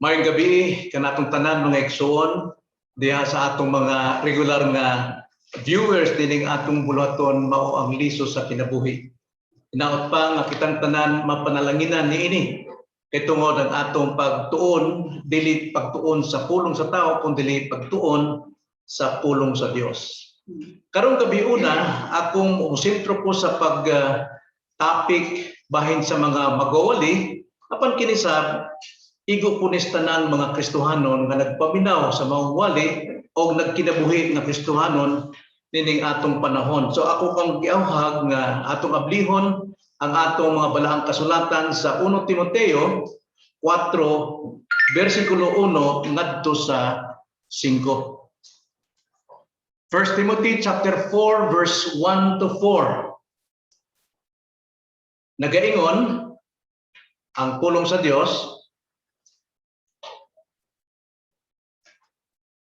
Mayong gabi kanatong tanan mga igsoon diha sa atong mga regular nga viewers dining atong bulaton mao ang liso sa kinabuhi. Inaot pa nga kitang tanan mapanalanginan niini kay tungod ang atong pagtuon dili pagtuon sa pulong sa tao kun dili pagtuon sa pulong sa Dios. Karong gabi una akong sentro po sa pag topic bahin sa mga magawali apan kini sa igo punis tanang mga Kristohanon nga nagpaminaw sa maong wali o nagkinabuhi nga Kristohanon nining atong panahon. So ako kang giawhag nga atong ablihon ang atong mga balaang kasulatan sa 1 Timoteo 4 versikulo 1 ngadto sa 5. 1 Timothy chapter 4 verse 1 to 4. Nagaingon ang pulong sa Dios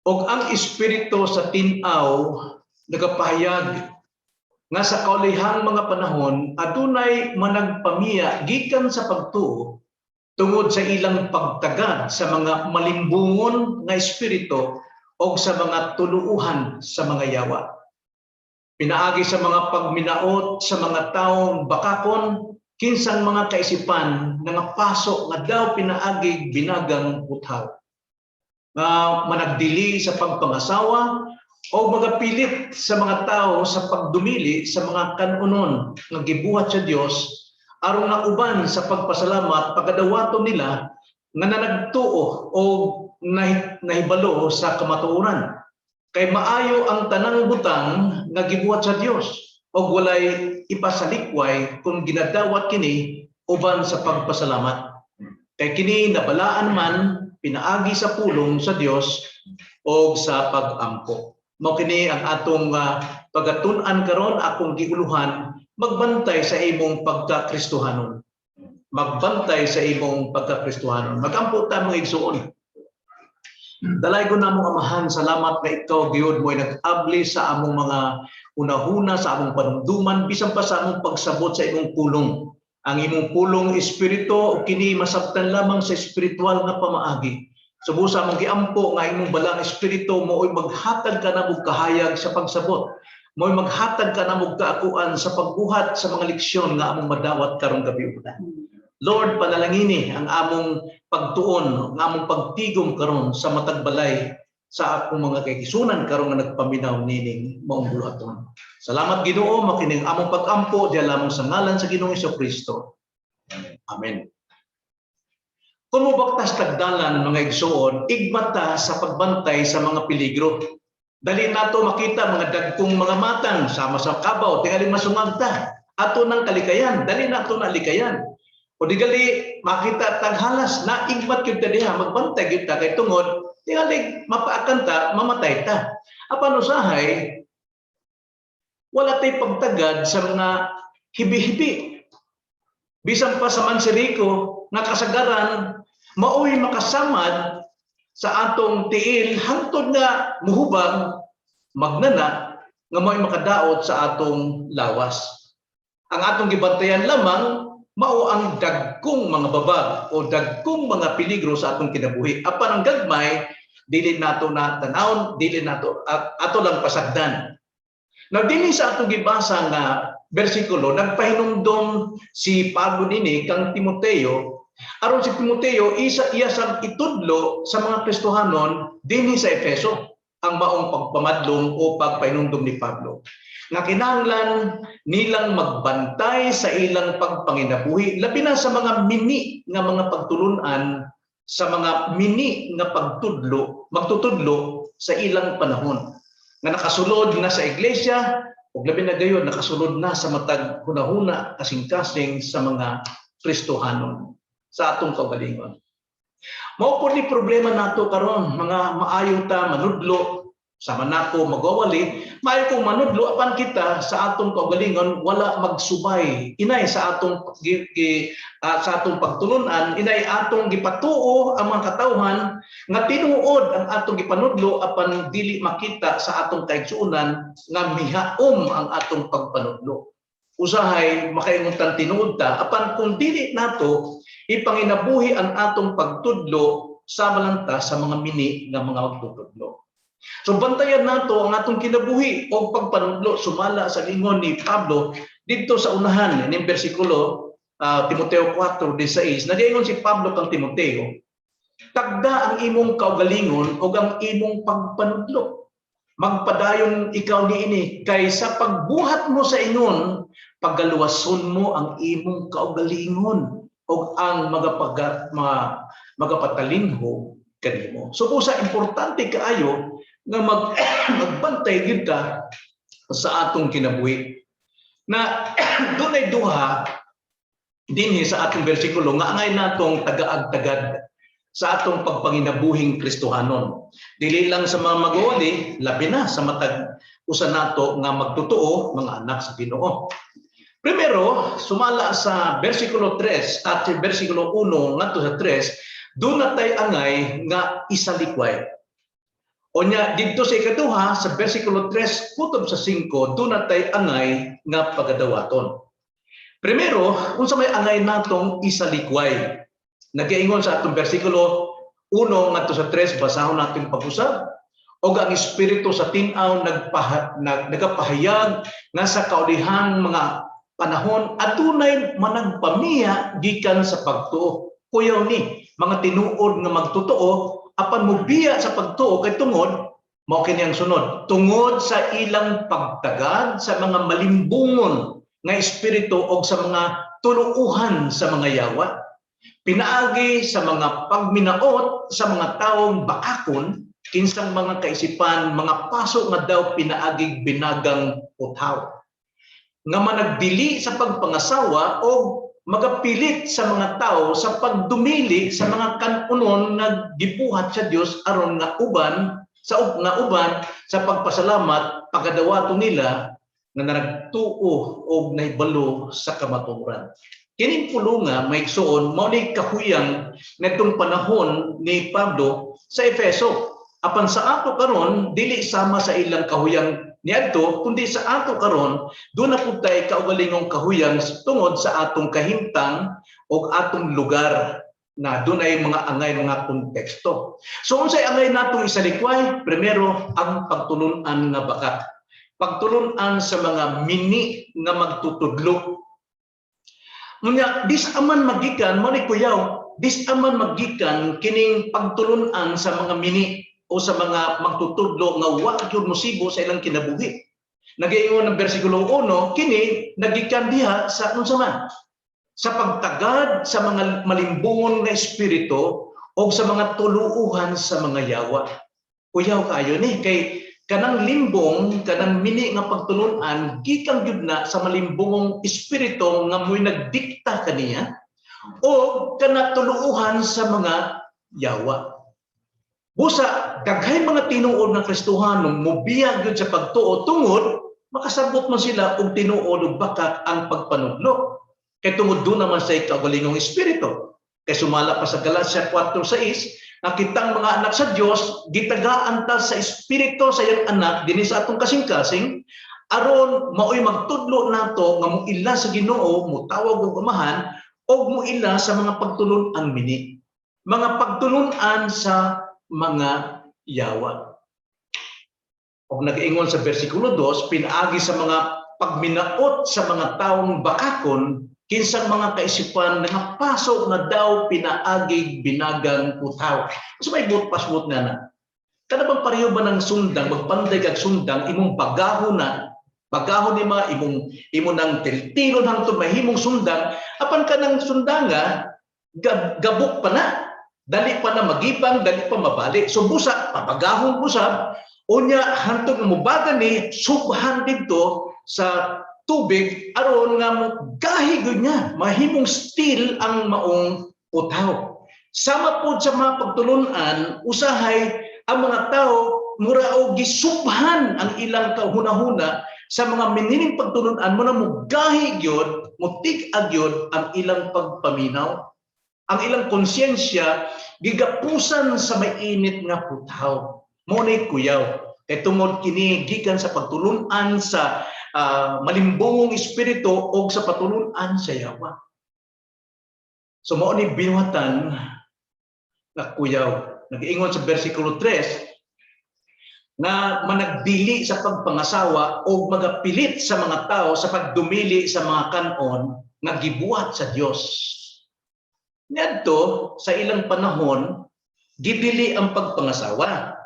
og ang espiritu sa tin-aw nagapahayag nga sa kaulihang mga panahon adunay managpamiya gikan sa pagtuo tungod sa ilang pagtagad sa mga malimbungon nga espiritu o sa mga tuluuhan sa mga yawa. Pinaagi sa mga pagminaot sa mga taong bakakon kinsang mga kaisipan nga paso nga daw pinaagi binagang buthaw. Managdili sa pagpangasawa o magapilit sa mga tao sa pagdumili sa mga kanunon nga gibuhat sa Dios aron nga uban sa pagpasalamat pagadawaton nila nga nanagtuo o nahibalo sa kamatuoran. Kay maayo ang tanang butang nga gibuhat sa Dios o walay ipasalikway kung ginadawat kini uban sa pagpasalamat. Kay kini nabalaan man pinaagi sa pulong sa Dios o sa pag-ampo. Mao kini ang atong pagatun-an karon akong giuluhan magbantay sa imong pagka-Kristohanon. Magbantay sa imong pagka-Kristohanon. Magampo ta mga igsoon. Dalay ko na mong amahan, salamat na ikaw Diod mo ay nag-abli sa among mga unahuna sa among panumduman bisan pa sa among pagsabot sa imong pulong. Ang imong pulong espiritu o kini masabtan lamang sa espiritual nga pamaagi. Subusa mong giampo nga imong balang espiritu mooy maghatag ka na og kahayag sa pagsabot. Mooy maghatag ka na og kaakuan sa pagbuhat sa mga leksyon nga among madawat karong gabi una. Lord, panalangini ang among pagtuon, ang among pagtigom karon sa matag balay sa akong mga kaigsunan karon nga nagpaminaw nining maong buluhaton. Salamat Ginoo makining among pag-ampo diha lamang sa ngalan sa Ginoong Hesukristo. Amen. Kung mobaktas tagdalan mga igsoon, igmata sa pagbantay sa mga peligro. Dali nato makita mga dagkong mga matang sama sa kabaw tingali masungagta. Ato nang kalikayan, dali nato na likayan. O di gali makita taghalas na igmat gyud ta diha magbantay gyud ta kay tungod tingali mapaakan ta mamatay ta. Apan usahay wala tay pagtagad sa mga hibi-hibi. Bisan pa sa mansiriko nga kasagaran maoy makasamad sa atong tiil hangtod nga muhubag magnana nga maoy makadaot sa atong lawas. Ang atong gibantayan lamang mao ang dagkong mga babag o dagkong mga peligro sa atong kinabuhi. Apan ang gagmay dili nato na tanawon, dili nato ato lang pasagdan. Now dinhi sa atong gibasa nga bersikulo nagpahinumdom si Pablo nini kang Timoteo aron si Timoteo iya sang itudlo sa mga Kristohanon dinhi sa Efeso ang maong pagpamadlong o pagpahinumdom ni Pablo nga kinahanglan nilang magbantay sa ilang pagpanginabuhi labi na sa mga mini nga mga pagtulunan sa mga mini nga magtutudlo sa ilang panahon nga nakasulod na sa iglesia ug labi na gayon nakasulod na sa matag hunahuna kasing-kasing sa mga Kristohanon sa atong kaugalingon. Mao po ni problema nato karon mga maayo ta manudlo sama nako magawali maayo kung manudlo apan kita sa atong kaugalingon wala magsubay inay sa atong pagtulunan inay atong gipatuo ang mga katawhan nga tinuod ang atong gipanudlo apan dili makita sa atong kaigsuonan nga mihaom ang atong pagpanudlo. Usahay makaingon tinuod ta apan kung dili nato ipanginabuhi ang atong pagtudlo sama lang ta sa mga mini nga mga magtutudlo. So bantayan nato ang atong kinabuhi o pagpanudlo sumala sa ingon ni Pablo dito sa unahan ni bersikulo Timoteo 4:16. Nagaingon si Pablo kang Timoteo, tagda ang imong kaugalingon o ang imong pagpanudlo. Magpadayon ikaw niini kaysa pagbuhat mo sa ingon, paggaluwason mo ang imong kaugalingon o ang magapatalingho kanimo. So busa importante kaayo nga magbantay gyud ta sa atong kinabuhi. Na dunay duha dinhi sa atong bersikulo nga angay natong tagaag-tagad sa atong pagpanginabuhing Kristohanon. Dili lang sa mga mag-uuli, labi na sa matag usa nato nga magtotoo mga anak sa Ginoo. Primero, sumala sa bersikulo 3 at bersikulo 1 ngadto sa 3, doon natay angay nga isalikway. Onya didto sa ikaduha sa bersikulo 3 kutob sa 5, doon natay angay nga pagadawaton. Primero, unsa may angay natong isalikway? Nagaingon sa atong bersikulo 1 ngadto sa 3, basahon natin pag-usab. O ang espiritu sa tin-aw nagapahayag nga sa kaulihan mga panahon adunay managpamiya gikan sa pagtuo. Kuyaw ni mga tinuod nga magtotoo apan mobiya sa pagtuo kay tungod mao kini ang sunod. Tungod sa ilang pagtagad sa mga malimbungon nga espiritu o sa mga tuluuhan sa mga yawa. Pinaagi sa mga pagminaot sa mga taong bakakon, kinsang mga kaisipan, mga paso nga daw pinaagig binagang uthaw. Nga managdili sa pagpangasawa o magapilit sa mga tao sa pagdumili sa mga kanunon nga gibuhat sa Dios aron nga uban sa pagpasalamat pagadawato nila nga nagtuo og nahibalo sa kamatuoran. Kining pulunga maigsoon mao ni kahuyang nitong panahon ni Pablo sa Efeso. Apan sa ato karon dili sama sa ilang kahuyang niadto kundi sa ato karon do na pud tay kaugalingong kahuyang tungod sa atong kahimtang o atong lugar na dunay mga angay mga konteksto. So unsay angay natong isalikway? Primero ang pagtulun-an nga bakat. Pagtulun-an sa mga mini nga magtutudlo. Unya disaman magikan mo ni kuyaw, disaman magikan kining pagtulun-an sa mga mini o sa mga magtutudlo nga wa gyud mosibo sa ilang kinabuhi. Nagaingon ng bersikulo 1, kini nagikan diha sa unsa man sa pagtagad sa mga malimbungon nga espiritu o sa mga tuluuhan sa mga yawa. Kuyaw kayo ni kay kanang limbong, kanang mini nga pagtulun-an gikan gyud na sa malimbungong espiritu nga mo'y nagdikta kaniya o kana tuluuhan sa mga yawa. Busa daghay mga tinuod nga Kristohanon mobiya gyud sa pagtuo tungod makasabot man sila og tinuod ug bakat ang pagpanudlo. Kay tungod do naman sa kaugalingong espiritu. Kay sumala pa sa Galacia 4:6, nakitang mga anak sa Dios gitagaan ta sa espiritu sa iyang anak dinhi sa atong kasing-kasing aron maoy magtudlo nato nga moila sa Ginoo, motawag og amahan og moila sa mga pagtulon-an mini. Mga pagtulon-an sa mga yawa. Og nag-ingon sa bersikulo 2, pinaagi sa mga pagminaot sa mga taong bakakon kinsang mga kaisipan nga pasok nga daw pinaagig binagang uthaw. So may pasbot nga na. Kada bang pareho ba ng sundang, magpanday kag sundang, imong bagahon na, bagahon ni mga imong nang tiltilon hangtod mahimong sundang, apan ka ng sundanga, gabok pa na. Dali pa na magibang, dali pa mabalik. So busa, papagahon busab, unya hantod nga mubagan ni subhan dito sa tubig aron nga gahi gud niya mahimong still ang maong uthaw. Sama pod sa mga pagtulun-an usahay ang mga tao mura og gisubhan ang ilang kahunahuna sa mga minining pagtulun-an mo na mugahi gyud mutig-ag gyud ang ilang pagpaminaw. Ang ilang konsyensya gigapusan sa mainit nga putaw. Mo nay kuyaw kay tungod kini gikan sa pagtulun-an sa malimbungong espiritu o sa patulun-an sa yawa. So mao ni binuhatan na kuyaw. Nag-iingon sa versikulo 3 na managdili sa pagpangasawa o magapilit sa mga tao sa pagdumili sa mga kanon nga gibuhat sa Dios. Ngadto sa ilang panahon gidili ang pagpangasawa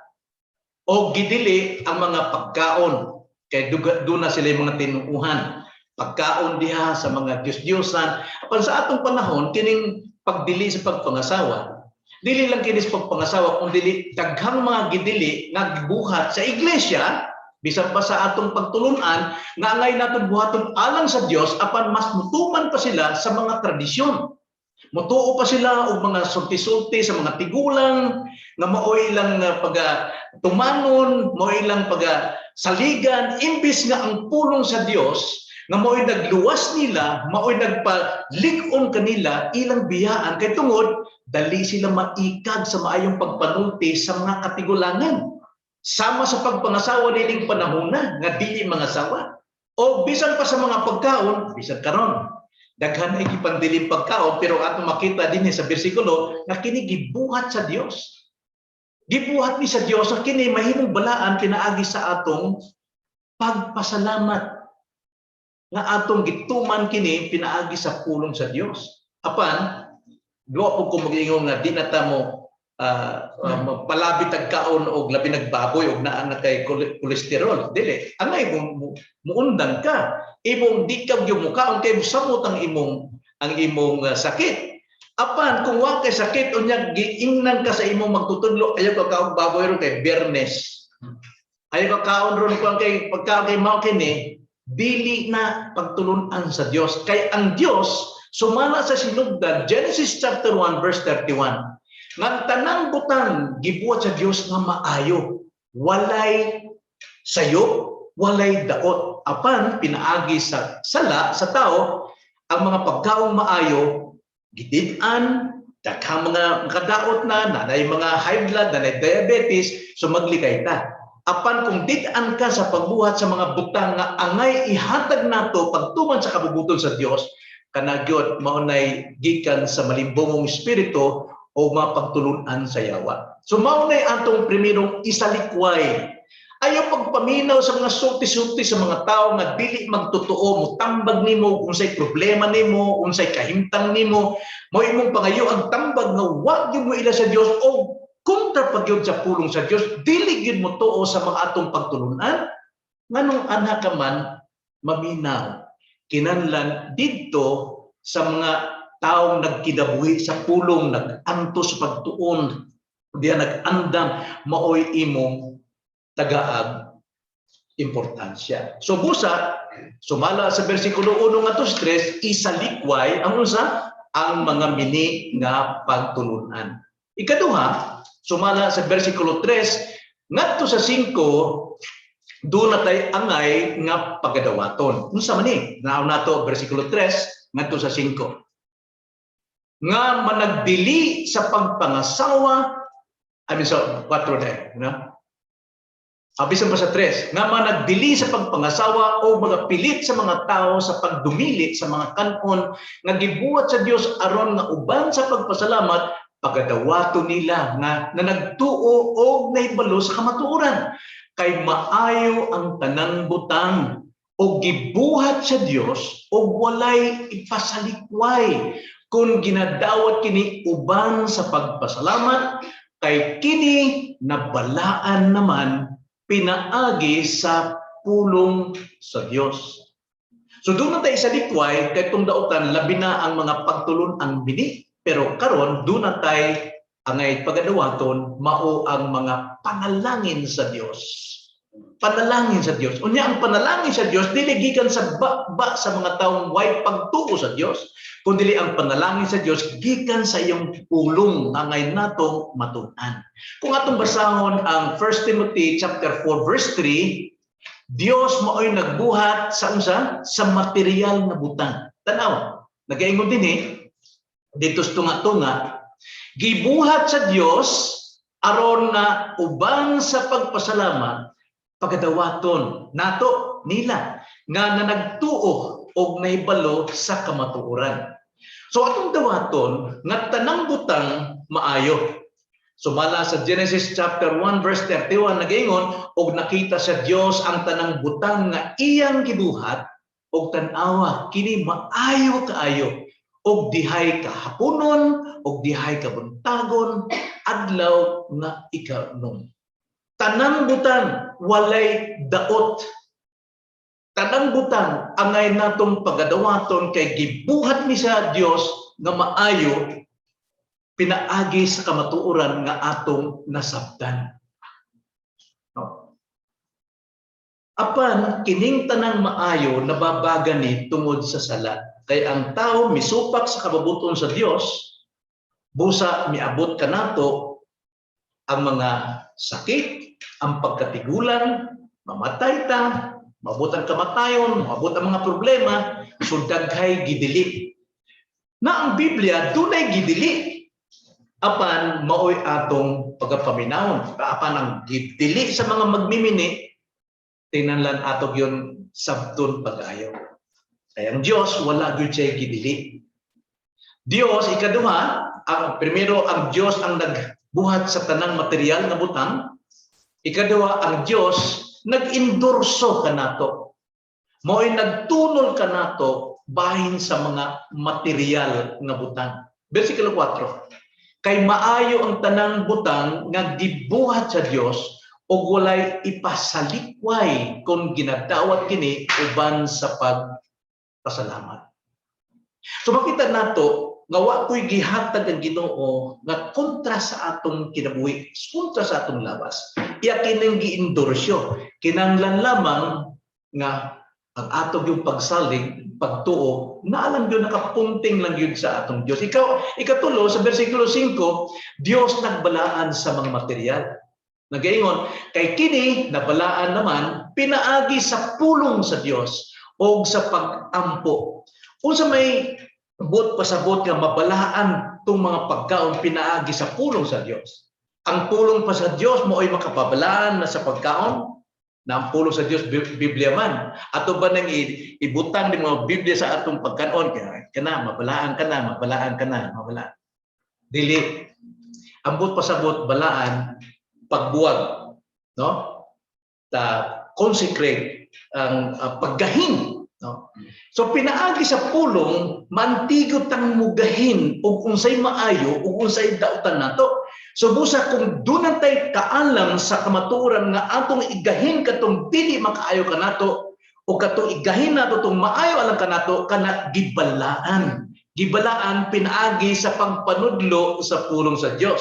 o gidili ang mga pagkaon kay doon na sila mga tinuuhan. Pagkaon diha sa mga Diyos-Diyosan. Apan sa atong panahon kining pagdili sa pagpangasawa, dili lang kini sa pagpangasawa kundi daghang mga gidili nga gibuhat sa iglesia bisan pa sa atong pagtulunan nga angay naton buhaton alang sa Dios apan mas mutuman pa sila sa mga tradisyon. Mutuo pa sila og mga sulti-sulti sa mga tigulang nga maoy lang tumanon, maoy lang saligan imbis nga ang pulong sa Dios nga maoy nagluwas nila, maoy nagpalig-on kanila ilang biyaan kay tungod dali sila maikag sa maayong pagpanulti sa mga katigulangan. Sama sa pagpangasawa nining panahona nga dili mangasawa. O bisan pa sa mga pagkaon, bisan karon daghan ay gipandiling pagkaon pero ato makita din sa bersikulo na kini gibuhat sa Dios. Gibuhat ni sa Dios nga kini mahimong balaan pinaagi sa atong pagpasalamat nga atong gituman kini pinaagi sa pulong sa Dios. Apan duwa po ko mag-ingon nga di na ta mo magpalabit ang kaon o labi nagbaboy o naan na kay kolesterol. Dili. Angay muundan ka. Imong di ka yung mukhaon kay musamot ang imong sakit. Apan kung wa kay sakit unya giingnan ka sa imong magtutudlo ayaw ka kaon baboy ro kay Biyernes. Ayaw ka kaon ron kung kay pagkaon kay mao kini dili na pagtulunan sa Dios. Kay ang Dios sumala sa sinugdan Genesis chapter 1 verse 31. Nga tanang butang gibuhat sa Dios nga maayo, walay sayo, walay daot. Apan pinaagi sa sala sa tao ang mga pagkaong maayo gidid-an, daghang mga kadaot na, nanay mga high blood, nanay diabetes, so maglikay ta. Apan kung did-an ka sa pagbuhat sa mga butang nga angay ihatag nato pagtuman sa kabubuton sa Dios, kanagyod maunay gikan sa malimbongong espiritu o mapagtulunan sa yawa. So maunay atong primerong isalikway. Ayaw pagpaminaw sa mga sulti-sulti sa mga tao nga dili magtotoo, mutambag nimo unsay problema nimo, unsay kahimtang nimo, mo imong pangayo ang tambag nga wa gyud mo ila sa Dios o kontra pa gyud sa pulong sa Dios, dili gyud mo tuo sa mga atong pagtulunan. Nganong anha ka man maminaw kinahanglan didto sa mga taong nagkidabuhi sa pulong, nag-antos pagtuon, diya nag-andam, maoy imong tagaag importansya. So busa, sumala sa versikulo 1 nga 3, isalikway ang usa ang mga mini nga pagtulunan. Ikaduha, sumala sa versikulo 3 ngadto sa 5, doon na tayo angay nga pagadawaton. Unsa man ni? Naaw nato versikulo 3 ngadto sa 5. Nga managdili sa pagpangasawa, so 4 na, no? Abisan pa sa 3, nga managdili sa pagpangasawa o magapilit sa mga tao sa pagdumili sa mga kanon nga gibuhat sa Dios aron nga uban sa pagpasalamat pagadawato nila nga nagtuo og nahibalo sa kamatuoran. Kay maayo ang tanang butang o gibuhat sa Dios o walay ipasalikway kung ginadawat kini uban sa pagpasalamat kay kini nabalaan naman pinaagi sa pulong sa Dios. So doon na tayo sa likway kay itong daotan labi na ang mga pagtulon ang bini pero karon doon na tayo angay pagadawaton mao ang mga panalangin sa Dios. Panalangin sa Dios. Unya ang panalangin sa Dios dili gikan sa ba sa mga taong way pagtuo sa Dios, kundi ang panalangin sa Dios gikan sa iyong pulong angay natong matun-an. Kung atong basahon ang 1 Timothy chapter 4 verse 3, Dios maoy nagbuhat sa unsa? Sa material na butang. Tanaw, nagaingon dinhi dito sa tunga-tunga, gibuhat sa Dios aron na uban sa pagpasalamat pagadawaton nato nila nga nagtuo og nahibalo sa kamatuoran. So atong dawaton nga tanang butang maayo. Sumala sa Genesis chapter 1 verse 31 nagaingon, og nakita sa Dios ang tanang butang nga iyang gibuhat, og tan-awa kini maayo kaayo, og dihay kahaponon, og dihay kabuntagon, adlaw nga ikanom. Tanang butang walay daot. Tanang butang angay natong pagadawaton kay gibuhat ni sa Dios nga maayo, pinaagi sa kamatuoran nga atong nasabtan. No? Apan kining tanang maayo nababaga ni tungod sa sala. Kay ang tao misupak sa kababuton sa Dios, busa miabot kanato ang mga sakit, ang pagkatigulan, mamatay ta, mabot ang kamatayon, mabot ang mga problema, sundaghay gidili. Na ang Biblia dunay gidili. Apan maoy atong pagapaminawon, apan ang gidili sa mga magmimini, tinanlan atog yon sabton pag-ayaw. Kaya ang Dios wala gyud siya gidili. Dios ikaduha, ang primero ang Dios ang nagbuhat sa tanang material na butang. Ikaduha ang Dios nag-endorso kanato. Maoy nagtunol kanato bahin sa mga material nga butang. Versikulo 4. Kay maayo ang tanang butang nga gibuhat sa Dios og walay ipasalikway kung ginadawat kini uban sa pagpasalamat. So makita nato nga wa ko'y gihatag ang Ginoo nga kontra sa atong kinabuhi, kontra sa atong lawas. Iya kining giendorsyo, kinahanglan lamang nga ang atong yung pagsalig, pagtuo, naalam yun, nakapunting lang yun sa atong Diyos. Ikatulo, sa versikulo 5, Diyos nagbalaan sa mga material. Nagaingon, kay kini, nabalaan naman, pinaagi sa pulong sa Diyos o sa pag-ampo. Kung sa may pasabot nga mabalaan itong mga pagkaon, pinaagi sa pulong sa Diyos. Ang pulong pa sa Diyos mo ay makapabalaan na sa pagkaon, na ang pulong sa Diyos, Biblia man. Ato ba nang ibutang ng mga Biblia sa atong pagkaon? Mabalaan ka na, mabalaan. Dili. Ambot pasabot, balaan, pagbuwag. No? Consecrate, ang paggahin. No? So pinaagi sa pulong, mantigot ang mugahin, o unsay maayo, o unsay dautan nato. So busa kung doon tay kaalam sa kamatuoran nga atong igahin katong dili makaayo kanato o katong igahin nato tong maayo alang kanato kana gibalaan. Gibalaan pinaagi sa pagpanudlo sa pulong sa Dios.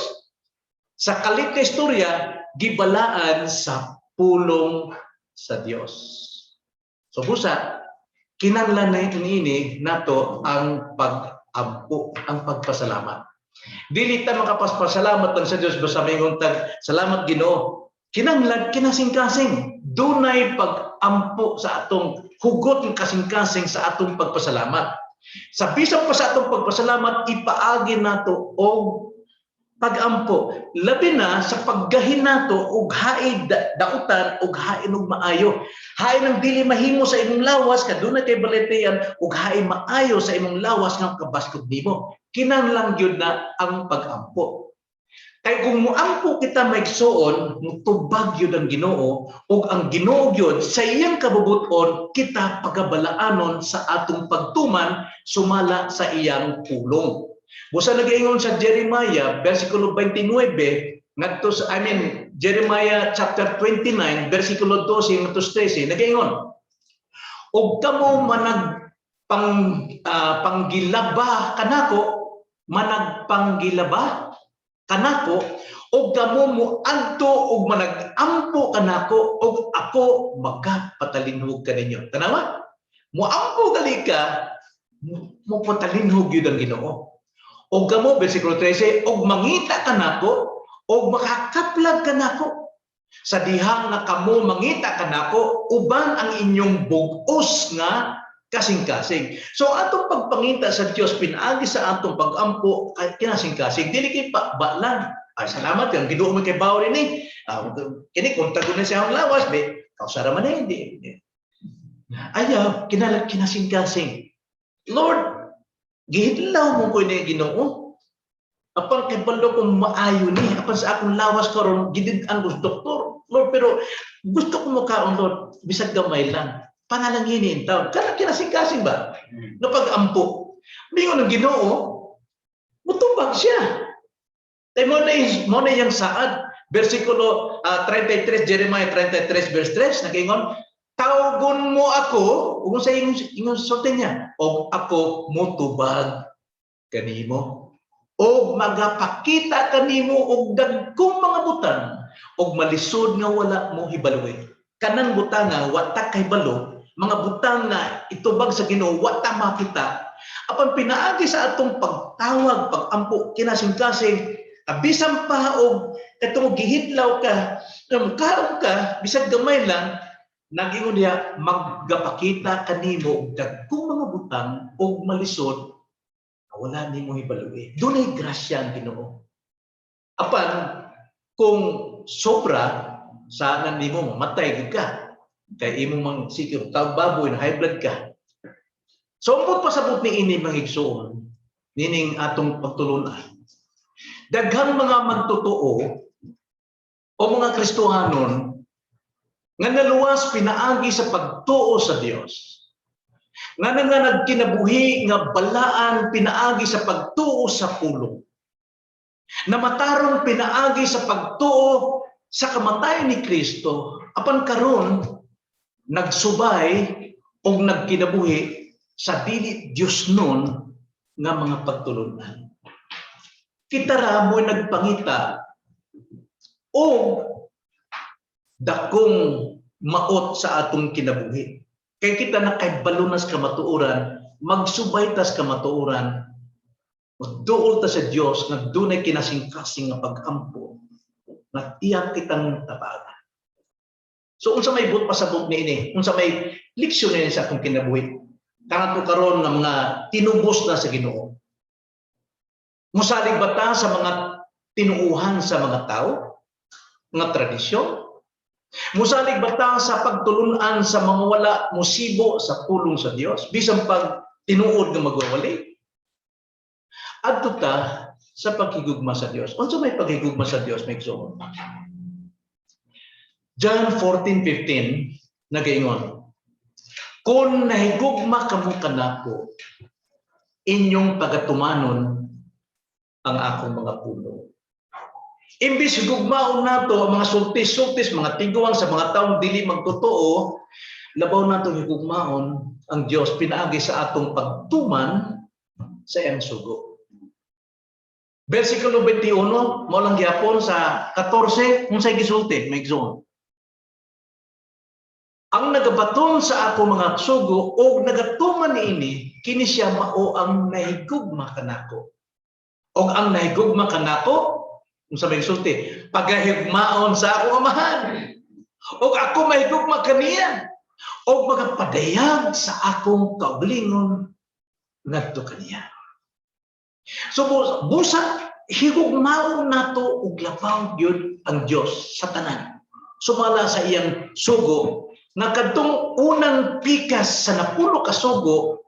Sa kalit ka istorya, gibalaan sa pulong sa Dios. So busa kinahanglan na ini nato ang pag-ampo, ang pagpasalamat. Dili ta makapaspasalamat lang sa Dios basta mingon tag salamat Ginoo. Kinahanglan kinasing-kasing dunay pag-ampo sa atong hugot ng kasing-kasing sa atong pagpasalamat. Sa bisan pa sa atong pagpasalamat ipaagi nato og pag-ampo, labi na sa paggahin nato og haid dautan og hain og maayo. Hain ang dili mahimo sa imong lawas kaduna kay baletian og hain maayo sa imong lawas nga kabaskog nimo. Kinahanglan gyud na ang pag-ampo. Kay kung muampo kita maigsuon, mutubag yun ang Ginoo, o ang Ginoo yun, sa iyang kabubuton, kita pagabalaanon sa atong pagtuman, sumala sa iyang pulong. Busa nag-iingon sa Jeremiah, versikulo 29, Jeremiah chapter 29, versikulo 12, matus 13, nag-iingon, og kamo panggilaba kanako, managpanggilaba kanako og kamo mo adto og manag-ampo kanako og ako magapatalinhog kaninyo. Tanawa? Moampo gali ka, mo patalinhog gyud ang Ginoo. Og kamo bersikulo 13 og mangita kanako og makakaplag kanako. Sa dihang nga kamo mangita kanako uban ang inyong bug-os nga kasing-kasing. So atong pagpangita sa Dios pinaagi sa atong pag-ampo kinasing-kasing dili kay balan. Ay salamat ang Ginoo mo kay bawri ni. Kini kung tago na siya ang lawas be, kausara man hindi. Ayaw kinasing-kasing. Lord, gihidlaw mo ko ni Ginoo. Apan kibalo kong maayo ni, apan sa akong lawas karon gidid-an ko doktor. Lord, pero gusto ko mo kaon, Lord, bisag gamay lang. Panalanginin taon. Kana kinasing-kasing ba? No pag-ampo. Mingon ng Ginoo, mutubag siya. Kaya mo na yung saad. Versikulo 33, Jeremiah 33 verse 3, nagingon, tawgon mo ako, kung sa ingon sultan niya, o ako mutubag kanimo. O magapakita kanimo og dagkong mga butang, og malisod nga wala mo hibaluwi. Kanang butang nga, wata kay balo, mga butang na itubag sa Ginoo, wata makita. Apan pinaagi sa atong pagtawag, pagampo, kinasing-kasing, bisan pa og katong gihitlaw ka, karon ka, bisag gamay lang, nagingon niya, magapakita kanimo og dagkong mga butang og malisod, wala nimo hibaluwi. Dunay grasya ang Ginoo. Apan kung sobra sa nimo mamatay gid ka. Kay imo mang sikyo tawag baboy na high blood ka. So ang pasabot ni ini mga igsoon, nining atong pagtulunan. Daghang mga magtotoo o mga Kristohanon nga naluwas pinaagi sa pagtuo sa Dios. Nga nagkinabuhi nga balaan pinaagi sa pagtuo sa pulong. Namatarong pinaagi sa pagtuo sa kamatayon ni Kristo. Apan karon nagsubay o nagkinabuhi sa dili Dios nun nga mga pagtulunan. Kita ra mo nagpangita o dakong maot sa atong kinabuhi. Kay kita na kay balunas kamatuoran, magsubay tas kamatuoran, magduol ta sa Dios nga dunay kinasing-kasing nga pag-ampo, nga tiyak kitang tabagan. So unsa may but pasabot ni ini, unsa may leksyon ni sa atong kinabuhi. Kanato karon nga mga tinubos na sa Ginoo. Musalig ba ta sa mga tinuuhan sa mga tao, mga tradisyon? Musalig ba ta sa pagtulunan sa mga wala musibo sa pulong sa Dios, bisan pag tinuod nga magwawali? Adto ta sa paghigugma sa Dios. Unsa may paghigugma sa Dios, may igsoon? John 14:15 nagaingon, kung nahigugma kamo kanako, inyong pagatumanon ang akong mga puno. Imbis higugmaon nato ang mga sultis-sultis, mga tiguang sa mga taong dili magtotoo, labaw nato higugmaon ang Dios pinaagi sa atong pagtuman sa iyang sugo. Versikulo 21, mo lang gyapon sa 14, unsay gisulti, may igsoon. Ang nagabaton sa ako mga sugo o nagatuman niini, kini siya mao ang nahigugma kanako. O ang nahigugma kanako, kung sa may sulti, pagahigmaon sa akong amahan. O ako mahigugma kaniya. O magapadayag sa akong kaugalingon ngadto kaniya. So busa higugmaon nato og labaw gyud ang Dios sa tanan. Sumala sa iyang sugo nga kadtong unang pikas sa napulo ka sugo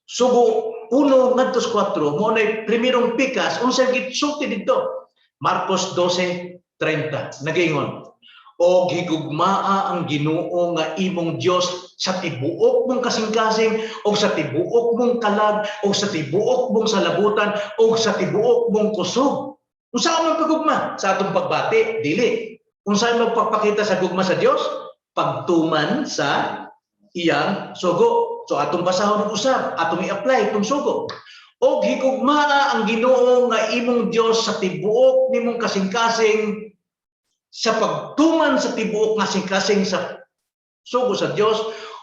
1 ngadto 4 mo nay primerong pikas unsa gitsulti didto. Marcos 12:30 nagaingon, og higugmaa ang Ginoo nga imong Dios sa tibuok mong kasing-kasing o sa tibuok mong kalag o sa tibuok mong salabutan o sa tibuok mong kusog. Unsa man pagugma sa atong pagbati? Dili. Unsa man magpapakita sa gugma sa Dios? Pagtuman sa iyang sugo. So atong basahon usab, atong i-apply itong sugo. Og higugmaa ang Ginoo nga imong Dios sa tibuok nimong kasing-kasing, sa pagtuman sa tibuok nga kasing-kasing sa sugo sa Dios,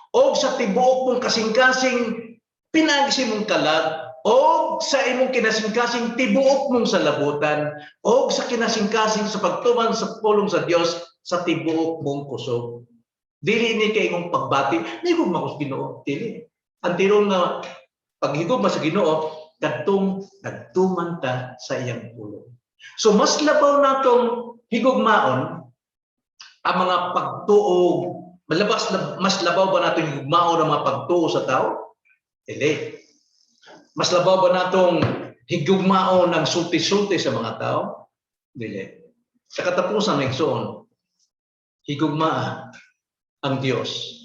o sa tibuok mong kasing-kasing pinagsi mong kalag, o sa imong kinasing-kasing tibuok mong salabutan, o sa kinasing-kasing sa pagtuman sa pulong sa Dios sa tibuok mong kusog. Dili ni kay imong pagbati, higugma ko sa Ginoo. Dili. Ang tirong nga paghigugma sa Ginoo, kadtong nagtuman ta sa iyang pulong. So mas labaw natong higugmaon ang mga pagtuo, mas labaw ba natong higugmaon ang mga pagtuo sa tao? Dili. Mas labaw ba natong higugmao ng sulti-sulti sa mga tao? Dili. Sa katapusan ng igsoon, higugma ang Dios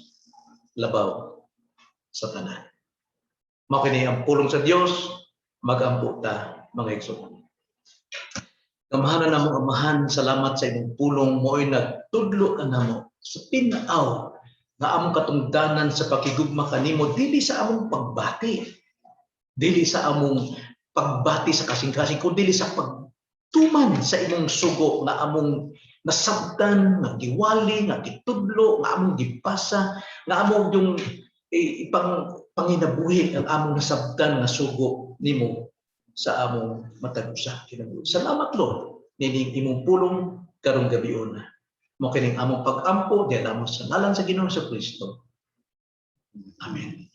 labaw sa tanan. Mao kini ang pulong sa Dios, magampo ta mga igsoon. Kamahanan namo amahan, salamat sa imong pulong mo'y nagtudlo ka namo sa pinaw nga among katungdanan sa pakigugma kanimo dili sa among pagbati, dili sa among pagbati sa kasing-kasing, kundi dili sa pagtuman sa imong sugo nga among nasabtan, nga giwali, nga gitudlo, nga among gipasa, nga among yung panginabuhi ang among nasabtan nga sugo nimo sa among matag usa kinabuhi. Salamat Lord nining imong pulong karong gabion. Mo kining among pag-ampo diha namo sa ngalan sa Ginoong Kristo. Amen.